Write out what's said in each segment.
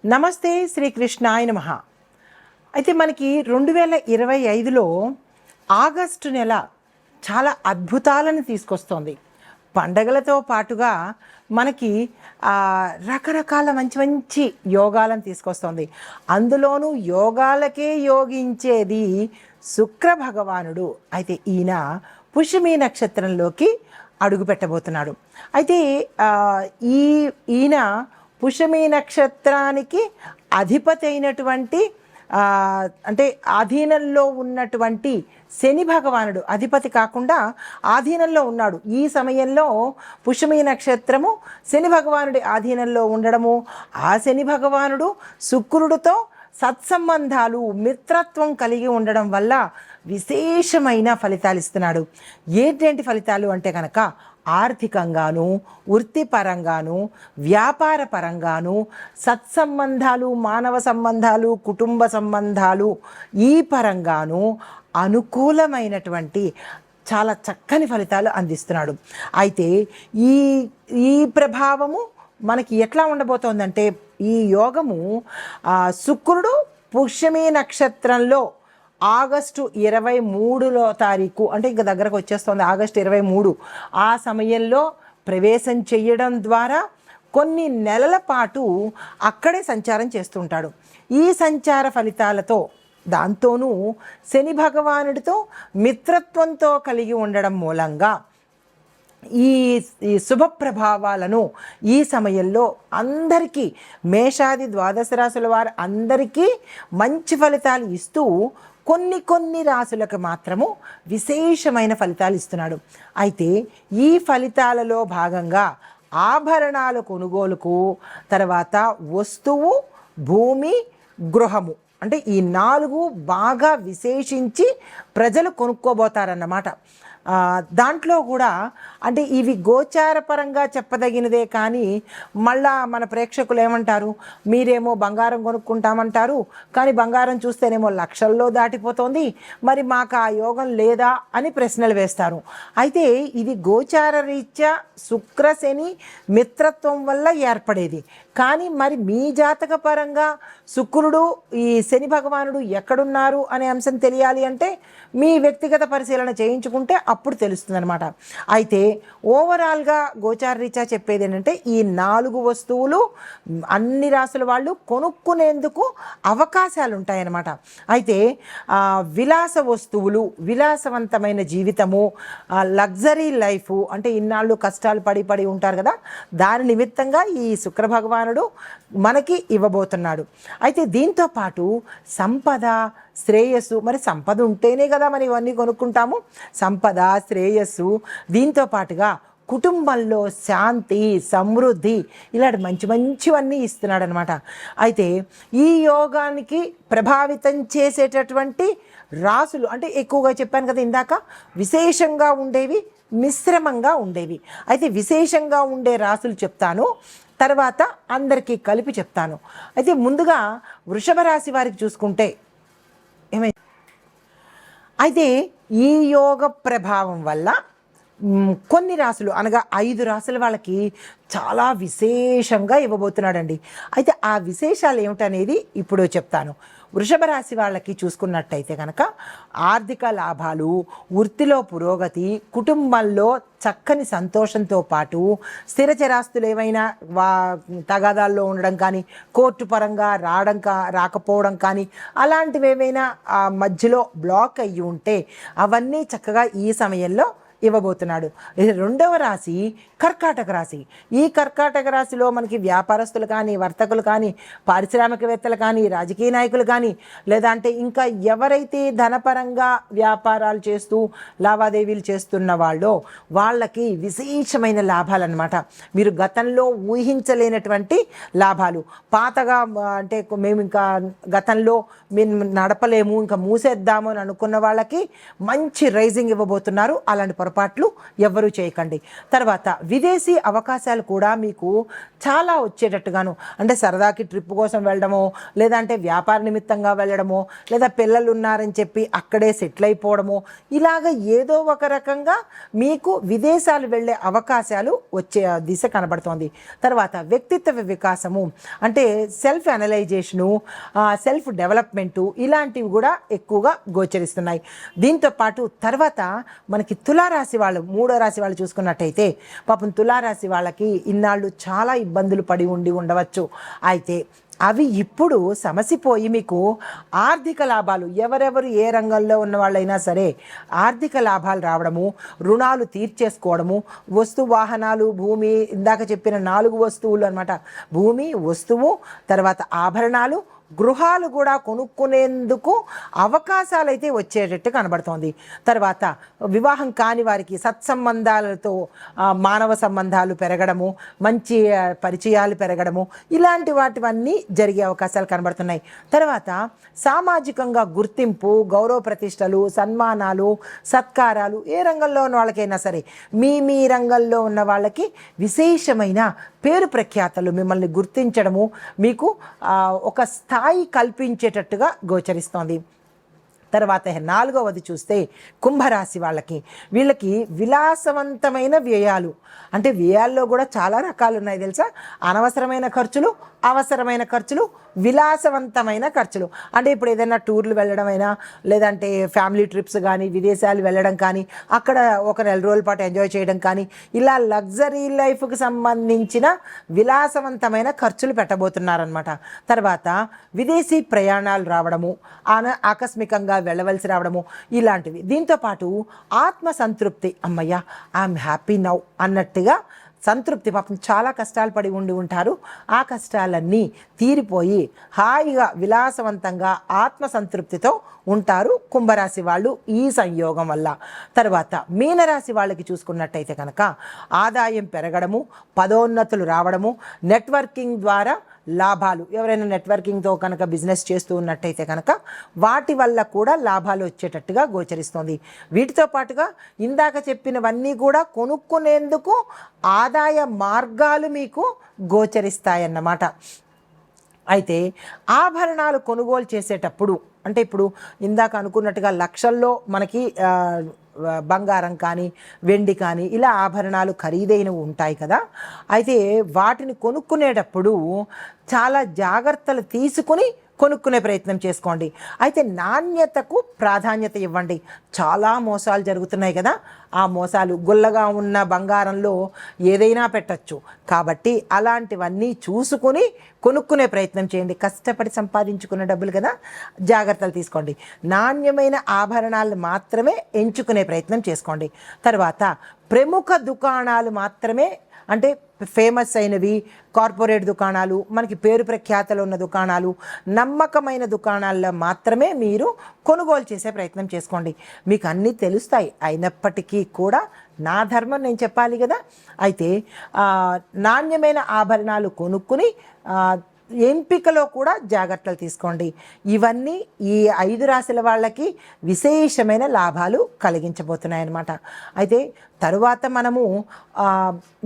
నమస్తే శ్రీకృష్ణాయ నమః. అయితే మనకి 2025లో ఆగస్టు నెల చాలా అద్భుతాలను తీసుకొస్తోంది. పండగలతో పాటుగా మనకి రకరకాల మంచి మంచి యోగాలను తీసుకొస్తోంది. అందులోనూ యోగాలకే యోగించేది శుక్ర భగవానుడు. అయితే ఈయన పుష్యమి నక్షత్రంలోకి అడుగు పెట్టబోతున్నాడు. అయితే ఈయన పుష్యమి నక్షత్రానికి అధిపతి అయినటువంటి అంటే ఆధీనంలో ఉన్నటువంటి శని భగవానుడు అధిపతి కాకుండా ఆధీనంలో ఉన్నాడు. ఈ సమయంలో పుష్యమి నక్షత్రము శని భగవానుడి ఆధీనంలో ఉండడము, ఆ శని భగవానుడు శుక్రుడితో సత్సంబంధాలు మిత్రత్వం కలిగి ఉండడం వల్ల విశేషమైన ఫలితాలు ఇస్తున్నాడు. ఏంటంటి ఫలితాలు అంటే కనుక ఆర్థికంగాను, వృత్తిపరంగాను, వ్యాపార పరంగాను, సత్సంబంధాలు, మానవ సంబంధాలు, కుటుంబ సంబంధాలు ఈ పరంగాను అనుకూలమైనటువంటి చాలా చక్కని ఫలితాలు అందిస్తున్నాడు. అయితే ఈ ప్రభావము మనకి ఎట్లా ఉండబోతోందంటే, ఈ యోగము శుక్రుడు పుష్యమి నక్షత్రంలో ఆగస్టు 23వ తారీఖు అంటే ఇంకా దగ్గరకు వచ్చేస్తుంది, ఆగస్టు 23 ఆ సమయంలో ప్రవేశం చేయడం ద్వారా కొన్ని నెలల పాటు అక్కడే సంచారం చేస్తుంటాడు. ఈ సంచార ఫలితాలతో దాంతోనూ శని భగవానుడితో మిత్రత్వంతో కలిగి ఉండడం మూలంగా ఈ శుభ ప్రభావాలను ఈ సమయంలో అందరికీ, మేషాది ద్వాదశ రాశుల వారు అందరికీ మంచి ఫలితాలు ఇస్తూ కొన్ని రాశులకు మాత్రము విశేషమైన ఫలితాలు ఇస్తున్నాడు. అయితే ఈ ఫలితాలలో భాగంగా ఆభరణాల కొనుగోలుకు, తర్వాత వస్తువు, భూమి, గృహము అంటే ఈ 4 బాగా విశేషించి ప్రజలు కొనుక్కోబోతారన్నమాట. దాంట్లో కూడా అంటే ఇవి గోచారపరంగా చెప్పదగినదే, కానీ మళ్ళా మన ప్రేక్షకులు ఏమంటారు, మీరేమో బంగారం కొనుక్కుంటామంటారు, కానీ బంగారం చూస్తేనేమో లక్షల్లో దాటిపోతుంది, మరి మాకు ఆ యోగం లేదా అని ప్రశ్నలు వేస్తారు. అయితే ఇది గోచార రీత్యా శుక్ర శని మిత్రత్వం వల్ల ఏర్పడేది. కానీ మరి మీ జాతక పరంగా శుక్రుడు, ఈ శని భగవానుడు ఎక్కడున్నారు అనే అంశం తెలియాలి అంటే మీ వ్యక్తిగత పరిశీలన చేయించుకుంటే అప్పుడు తెలుస్తుంది అనమాట. అయితే ఓవరాల్గా గోచార రీత్యా చెప్పేది ఏంటంటే, ఈ 4 వస్తువులు అన్ని రాసుల వాళ్ళు కొనుక్కునేందుకు అవకాశాలు ఉంటాయన్నమాట. అయితే విలాస వస్తువులు, విలాసవంతమైన జీవితము, లగ్జరీ లైఫ్ అంటే ఇన్నాళ్ళు కష్టాలు పడి ఉంటారు కదా, దాని నిమిత్తంగా ఈ శుక్ర భగవానుడు మనకి ఇవ్వబోతున్నాడు. అయితే దీంతో పాటు సంపద, శ్రేయస్సు, మరి సంపద ఉంటేనే కదా మనం ఇవన్నీ కొనుక్కుంటాము, సంపద, శ్రేయస్సు, దీంతో పాటుగా కుటుంబంలో శాంతి, సమృద్ధి, ఇలాంటి మంచివన్నీ ఇస్తున్నాడు అనమాట. అయితే ఈ యోగానికి ప్రభావితం చేసేటటువంటి రాసులు అంటే ఎక్కువగా చెప్పాను కదా ఇందాక, విశేషంగా ఉండేవి, మిశ్రమంగా ఉండేవి. అయితే విశేషంగా ఉండే రాసులు చెప్తాను, తర్వాత అందరికీ కలిపి చెప్తాను. అయితే ముందుగా వృషభ రాశి వారికి చూసుకుంటే అయితే ఈ యోగ ప్రభావం వల్ల కొన్ని రాశులు అనగా 5 రాశుల వాళ్ళకి చాలా విశేషంగా ఇవ్వబోతున్నాడండి. అయితే ఆ విశేషాలు ఏమిటనేది ఇప్పుడు చెప్తాను. వృషభ రాశి వాళ్ళకి చూసుకున్నట్టయితే కనుక ఆర్థిక లాభాలు, వృత్తిలో పురోగతి, కుటుంబంలో చక్కని సంతోషంతో పాటు స్థిరచరాస్తులు ఏమైనా తగాదాల్లో ఉండడం కానీ, కోర్టు పరంగా రాకపోవడం కానీ, అలాంటివి ఏమైనా మధ్యలో బ్లాక్ అయ్యి ఉంటే అవన్నీ చక్కగా ఈ సమయంలో ఇవ్వబోతున్నాడు. రెండవ రాశి కర్కాటక రాశి. ఈ కర్కాటక రాశిలో మనకి వ్యాపారస్తులు కానీ, వర్తకులు కానీ, పారిశ్రామికవేత్తలు కానీ, రాజకీయ నాయకులు కానీ, లేదంటే ఇంకా ఎవరైతే ధనపరంగా వ్యాపారాలు చేస్తూ లావాదేవీలు చేస్తున్న వాళ్ళకి విశేషమైన లాభాలు అన్నమాట. మీరు గతంలో ఊహించలేనటువంటి లాభాలు. పాతగా అంటే మేము ఇంకా గతంలో మేము నడపలేము, ఇంకా మూసేద్దాము అని అనుకున్న వాళ్ళకి మంచి రైజింగ్ ఇవ్వబోతున్నారు. అలాంటి పొరపాట్లు ఎవ్వరూ చేయకండి. తర్వాత విదేశీ అవకాశాలు కూడా మీకు చాలా వచ్చేటట్టుగాను, అంటే సరదాకి ట్రిప్ కోసం వెళ్ళడమో, లేదంటే వ్యాపార నిమిత్తంగా వెళ్ళడమో, లేదా పిల్లలు ఉన్నారని చెప్పి అక్కడే సెటిల్ అయిపోవడమో, ఇలాగ ఏదో ఒక రకంగా మీకు విదేశాలు వెళ్ళే అవకాశాలు వచ్చే దిశ కనబడుతోంది. తర్వాత వ్యక్తిత్వ వికాసము, అంటే సెల్ఫ్ అనలైజేషను, సెల్ఫ్ డెవలప్మెంటు, ఇలాంటివి కూడా ఎక్కువగా గోచరిస్తున్నాయి. దీంతోపాటు తర్వాత మనకి తులారాశి వాళ్ళు, 3వ రాశి వాళ్ళు చూసుకున్నట్టయితే పాపం తులారాశి వాళ్ళకి ఇన్నాళ్ళు చాలా ఇబ్బందులు పడి ఉండవచ్చు. అయితే అవి ఇప్పుడు సమసిపోయి మీకు ఆర్థిక లాభాలు, ఎవరెవరు ఏ రంగంలో ఉన్న వాళ్ళైనా సరే ఆర్థిక లాభాలు రావడము, రుణాలు తీర్చేసుకోవడము, వస్తు వాహనాలు, భూమి, ఇందాక చెప్పిన 4 వస్తువులు అనమాట, భూమి, వస్తువు, తర్వాత ఆభరణాలు, గృహాలు కూడా కొనుక్కునేందుకు అవకాశాలు అయితే వచ్చేటట్టు కనబడుతోంది. తర్వాత వివాహం కాని వారికి సత్సంబంధాలతో మానవ సంబంధాలు పెరగడము, మంచి పరిచయాలు పెరగడము, ఇలాంటి వాటివన్నీ జరిగే అవకాశాలు కనబడుతున్నాయి. తర్వాత సామాజికంగా గుర్తింపు, గౌరవ ప్రతిష్టలు, సన్మానాలు, సత్కారాలు, ఏ రంగంలో ఉన్న వాళ్ళకైనా సరే మీ రంగంలో ఉన్న వాళ్ళకి విశేషమైన పేరు ప్రఖ్యాతలు, మిమ్మల్ని గుర్తించడము, మీకు ఒక స్థాయి కల్పించేటట్టుగా గోచరిస్తోంది. తర్వాత 4వది చూస్తే కుంభరాశి వీళ్ళకి విలాసవంతమైన వ్యయాలు, అంటే వ్యయాల్లో కూడా చాలా రకాలు ఉన్నాయి తెలుసా. అనవసరమైన ఖర్చులు, అవసరమైన ఖర్చులు, విలాసవంతమైన ఖర్చులు. అంటే ఇప్పుడు ఏదైనా టూర్లు వెళ్ళడం అయినా, లేదంటే ఫ్యామిలీ ట్రిప్స్ కానీ, విదేశాలు వెళ్ళడం కానీ, అక్కడ ఒక 4 రోజుల పాటు ఎంజాయ్ చేయడం కానీ, ఇలా లగ్జరీ లైఫ్కి సంబంధించిన విలాసవంతమైన ఖర్చులు పెట్టబోతున్నారనమాట. తర్వాత విదేశీ ప్రయాణాలు రావడము, ఆకస్మికంగా వెళ్ళవలసి రావడము, ఇలాంటివి. దీంతోపాటు ఆత్మ సంతృప్తి, అమ్మయ్య ఐఎమ్ హ్యాపీ నౌ అన్నట్టుగా సంతృప్తి. పాపం చాలా కష్టాలు పడి ఉంటారు, ఆ కష్టాలన్నీ తీరిపోయి హాయిగా విలాసవంతంగా ఆత్మసంతృప్తితో ఉంటారు కుంభరాశి వాళ్ళు ఈ సంయోగం వల్ల. తర్వాత మీనరాశి వాళ్ళకి చూసుకున్నట్టయితే కనుక ఆదాయం పెరగడము, పదోన్నతులు రావడము, నెట్వర్కింగ్ ద్వారా లాభాలు, ఎవరైనా నెట్వర్కింగ్తో కనుక బిజినెస్ చేస్తూ ఉన్నట్టయితే కనుక వాటి వల్ల కూడా లాభాలు వచ్చేటట్టుగా గోచరిస్తుంది. వీటితో పాటుగా ఇందాక చెప్పినవన్నీ కూడా కొనుక్కునేందుకు ఆదాయ మార్గాలు మీకు గోచరిస్తాయన్నమాట. అయితే ఆభరణాలు కొనుగోలు చేసేటప్పుడు, అంటే ఇప్పుడు ఇందాక అనుకున్నట్టుగా లక్షల్లో మనకి బంగారం కానీ, వెండి కానీ, ఇలా ఆభరణాలు ఖరీదైనవి ఉంటాయి కదా. అయితే వాటిని కొనుక్కునేటప్పుడు చాలా జాగ్రత్తలు తీసుకుని కొనుక్కునే ప్రయత్నం చేసుకోండి. అయితే నాణ్యతకు ప్రాధాన్యత ఇవ్వండి. చాలా మోసాలు జరుగుతున్నాయి కదా, ఆ మోసాలు, గుల్లగా ఉన్న బంగారంలో ఏదైనా పెట్టచ్చు. కాబట్టి అలాంటివన్నీ చూసుకుని కొనుక్కునే ప్రయత్నం చేయండి. కష్టపడి సంపాదించుకున్న డబ్బులు కదా, జాగ్రత్తలు తీసుకోండి. నాణ్యమైన ఆభరణాలు మాత్రమే ఎంచుకునే ప్రయత్నం చేసుకోండి. తర్వాత ప్రముఖ దుకాణాలు మాత్రమే, అంటే ఫేమస్ అయినవి, కార్పొరేట్ దుకాణాలు, మనకి పేరు ప్రఖ్యాతలు ఉన్న దుకాణాలు, నమ్మకమైన దుకాణాల్లో మాత్రమే మీరు కొనుగోలు చేసే ప్రయత్నం చేసుకోండి. మీకు అన్నీ తెలుస్తాయి, అయినప్పటికీ కూడా నా ధర్మం నేను చెప్పాలి కదా. అయితే నాణ్యమైన ఆభరణాలు కొనుక్కుని ఎంపికలో కూడా జాగ్రత్తలు తీసుకోండి. ఇవన్నీ ఈ 5 రాశుల వాళ్ళకి విశేషమైన లాభాలు కలిగించబోతున్నాయి అన్నమాట. అయితే తరువాత మనము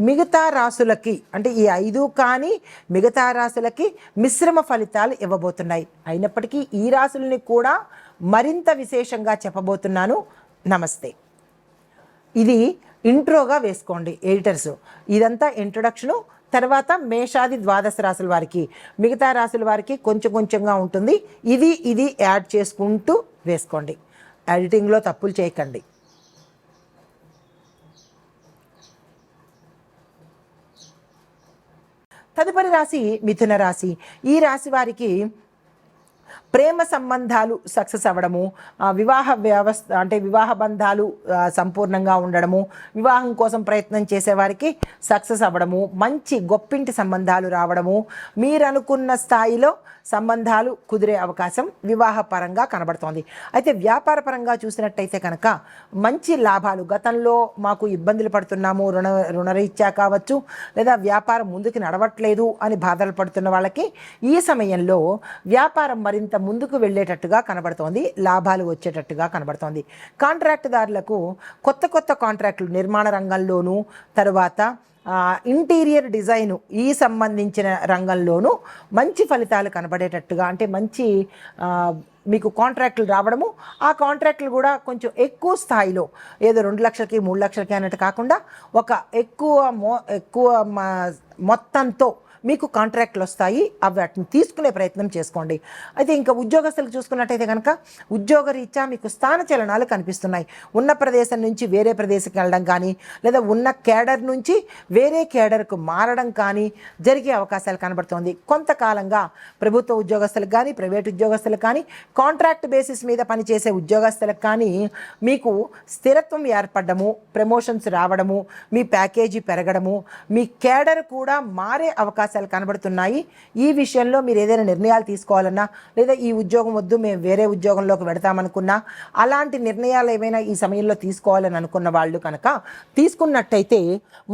మిగతా రాశులకి, అంటే ఈ 5 కానీ మిగతా రాశులకి మిశ్రమ ఫలితాలు ఇవ్వబోతున్నాయి. అయినప్పటికీ ఈ రాశుల్ని కూడా మరింత విశేషంగా చెప్పబోతున్నాను. నమస్తే. ఇది ఇంట్రోగా వేసుకోండి ఎడిటర్స్. ఇదంతా ఇంట్రొడక్షను. తర్వాత మేషాది ద్వాదశ రాశుల వారికి, మిగతా రాశుల వారికి కొంచెం కొంచెంగా ఉంటుంది. ఇది యాడ్ చేసుకుంటూ వేసుకోండి. ఎడిటింగ్లో తప్పులు చేయకండి. తదుపరి రాశి మిథున రాశి. ఈ రాశి వారికి ప్రేమ సంబంధాలు సక్సెస్ అవ్వడము, వివాహ వ్యవస్థ, అంటే వివాహ బంధాలు సంపూర్ణంగా ఉండడము, వివాహం కోసం ప్రయత్నం చేసేవారికి సక్సెస్ అవ్వడము, మంచి గొప్పింటి సంబంధాలు రావడము, మీరు అనుకున్న స్థాయిలో సంబంధాలు కుదిరే అవకాశం వివాహ పరంగా కనబడుతోంది. అయితే వ్యాపార పరంగా చూసినట్టయితే కనుక మంచి లాభాలు, గతంలో మాకు ఇబ్బందులు పడుతున్నాము, రుణరీత్యా కావచ్చు, లేదా వ్యాపారం ముందుకు నడవట్లేదు అని బాధలు పడుతున్న వాళ్ళకి ఈ సమయంలో వ్యాపారం మరింత మరింత ముందుకు వెళ్ళేటట్టుగా కనబడుతోంది, లాభాలు వచ్చేటట్టుగా కనబడుతోంది. కాంట్రాక్టుదారులకు కొత్త కొత్త కాంట్రాక్టులు నిర్మాణ రంగంలోనూ, తర్వాత ఇంటీరియర్ డిజైను ఈ సంబంధించిన రంగంలోనూ మంచి ఫలితాలు కనబడేటట్టుగా, అంటే మంచి మీకు కాంట్రాక్టులు రావడము, ఆ కాంట్రాక్టులు కూడా కొంచెం ఎక్కువ స్థాయిలో, ఏదో 2 లక్షలకి 3 లక్షలకి అన్నట్టు కాకుండా ఒక ఎక్కువ మొత్తంతో మీకు కాంట్రాక్ట్లు వస్తాయి. అవి వాటిని తీసుకునే ప్రయత్నం చేసుకోండి. అయితే ఇంకా ఉద్యోగస్తులకు చూసుకున్నట్టయితే కనుక ఉద్యోగరీత్యా మీకు స్థానచలనాలు కనిపిస్తున్నాయి. ఉన్న ప్రదేశం నుంచి వేరే ప్రదేశంకి వెళ్ళడం కానీ, లేదా ఉన్న కేడర్ నుంచి వేరే కేడర్కు మారడం కానీ జరిగే అవకాశాలు కనబడుతోంది. కొంతకాలంగా ప్రభుత్వ ఉద్యోగస్తులకు కానీ, ప్రైవేట్ ఉద్యోగస్తులకు కానీ, కాంట్రాక్ట్ బేసిస్ మీద పనిచేసే ఉద్యోగస్తులకు కానీ మీకు స్థిరత్వం ఏర్పడము, ప్రమోషన్స్ రావడము, మీ ప్యాకేజీ పెరగడము, మీ కేడర్ కూడా మారే అవకాశం కనబడుతున్నాయి. ఈ విషయంలో మీరు ఏదైనా నిర్ణయాలు తీసుకోవాలన్నా, లేదా ఈ ఉద్యోగం వద్దు మేము వేరే ఉద్యోగంలోకి వెడతామనుకున్నా, అలాంటి నిర్ణయాలు ఏమైనా ఈ సమయంలో తీసుకోవాలని అనుకున్న వాళ్ళు కనుక తీసుకున్నట్టయితే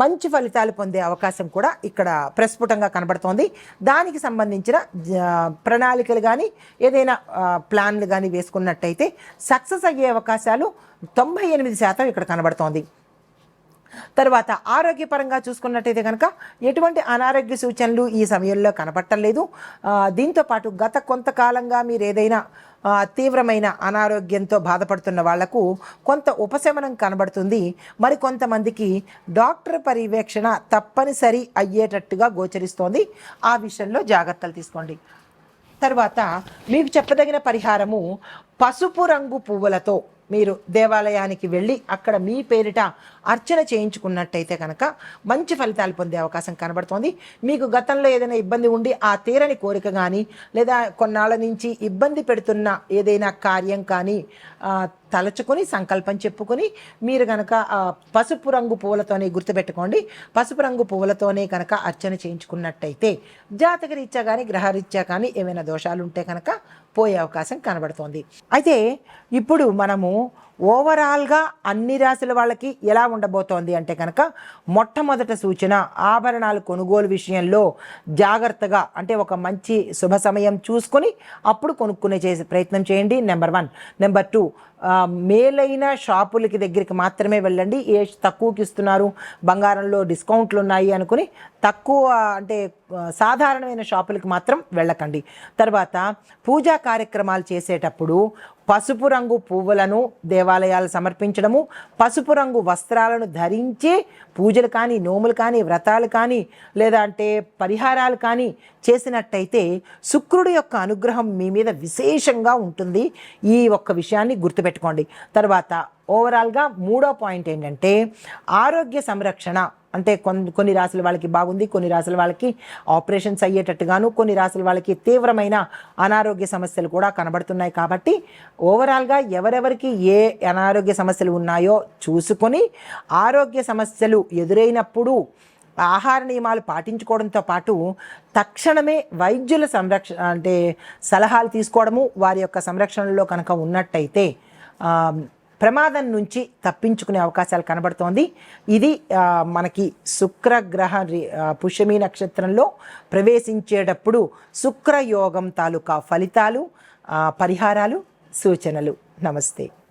మంచి ఫలితాలు పొందే అవకాశం కూడా ఇక్కడ ప్రస్ఫుటంగా కనబడుతోంది. దానికి సంబంధించిన ప్రణాళికలు కానీ, ఏదైనా ప్లాన్లు కానీ వేసుకున్నట్టయితే సక్సెస్ అయ్యే అవకాశాలు 98% ఇక్కడ కనబడుతోంది. తర్వాత ఆరోగ్యపరంగా చూసుకున్నట్టయితే కనుక ఎటువంటి అనారోగ్య సూచనలు ఈ సమయంలో కనపట్టలేదు. దీంతోపాటు గత కొంతకాలంగా మీరు ఏదైనా తీవ్రమైన అనారోగ్యంతో బాధపడుతున్న వాళ్లకు కొంత ఉపశమనం కనబడుతుంది. మరి కొంతమందికి డాక్టర్ పర్యవేక్షణ తప్పనిసరి అయ్యేటట్టుగా గోచరిస్తోంది. ఆ విషయంలో జాగ్రత్తలు తీసుకోండి. తర్వాత మీకు చెప్పదగిన పరిహారము, పసుపు రంగు పువ్వులతో మీరు దేవాలయానికి వెళ్ళి అక్కడ మీ పేరిట అర్చన చేయించుకున్నట్టయితే కనుక మంచి ఫలితాలు పొందే అవకాశం కనబడుతోంది. మీకు గతంలో ఏదైనా ఇబ్బంది ఉండి ఆ తీరని కోరిక కానీ, లేదా కొన్నాళ్ళ నుంచి ఇబ్బంది పెడుతున్న ఏదైనా కార్యం కానీ తలచుకొని సంకల్పం చెప్పుకొని మీరు కనుక పసుపు రంగు పువ్వులతోనే, గుర్తుపెట్టుకోండి, పసుపు రంగు పువ్వులతోనే కనుక అర్చన చేయించుకున్నట్టయితే జాతకరీత్యా కానీ గ్రహరీత్యా కానీ ఏమైనా దోషాలు ఉంటే కనుక పోయే అవకాశం కనబడుతోంది. అయితే ఇప్పుడు మనము ఓవరాల్గా అన్ని రాశుల వాళ్ళకి ఎలా ఉండబోతోంది అంటే కనుక, మొట్టమొదట సూచన, ఆభరణాలు కొనుగోలు విషయంలో జాగ్రత్తగా, అంటే ఒక మంచి శుభ సమయం చూసుకొని అప్పుడు కొనుక్కునే చేసే ప్రయత్నం చేయండి. నెంబర్ 1. నెంబర్ 2, మేలైన షాపులకి దగ్గరికి మాత్రమే వెళ్ళండి. ఏ తక్కువకి ఇస్తున్నారు, బంగారంలో డిస్కౌంట్లు ఉన్నాయి అనుకుని తక్కువ, అంటే సాధారణమైన షాపులకి మాత్రం వెళ్ళకండి. తర్వాత పూజా కార్యక్రమాలు చేసేటప్పుడు పసుపు రంగు పువ్వులను దేవాలయాలు సమర్పించడము, పసుపు రంగు వస్త్రాలను ధరించి పూజలు కానీ, నోములు కానీ, వ్రతాలు కానీ, లేదా అంటే పరిహారాలు కానీ చేసినట్టయితే శుక్రుడి యొక్క అనుగ్రహం మీ మీద విశేషంగా ఉంటుంది. ఈ ఒక్క విషయాన్ని గుర్తుపెట్టుకోండి. తర్వాత ఓవరాల్గా 3వ పాయింట్ ఏంటంటే ఆరోగ్య సంరక్షణ. అంటే కొన్ని రాశుల వాళ్ళకి బాగుంది, కొన్ని రాశుల వాళ్ళకి ఆపరేషన్స్ అయ్యేటట్టుగాను, కొన్ని రాశుల వాళ్ళకి తీవ్రమైన అనారోగ్య సమస్యలు కూడా కనబడుతున్నాయి. కాబట్టి ఓవరాల్గా ఎవరెవరికి ఏ అనారోగ్య సమస్యలు ఉన్నాయో చూసుకొని, ఆరోగ్య సమస్యలు ఎదురైనప్పుడు ఆహార నియమాలు పాటించుకోవడంతో పాటు తక్షణమే వైద్యుల సలహాలు తీసుకోవడము, వారి యొక్క సంరక్షణలో కనుక ఉన్నట్టయితే ప్రమాదం నుంచి తప్పించుకునే అవకాశాలు కనబడుతోంది. ఇది మనకి శుక్రగ్రహ పుష్యమి నక్షత్రంలో ప్రవేశించేటప్పుడు శుక్రయోగం తాలూకా ఫలితాలు, పరిహారాలు, సూచనలు. నమస్తే.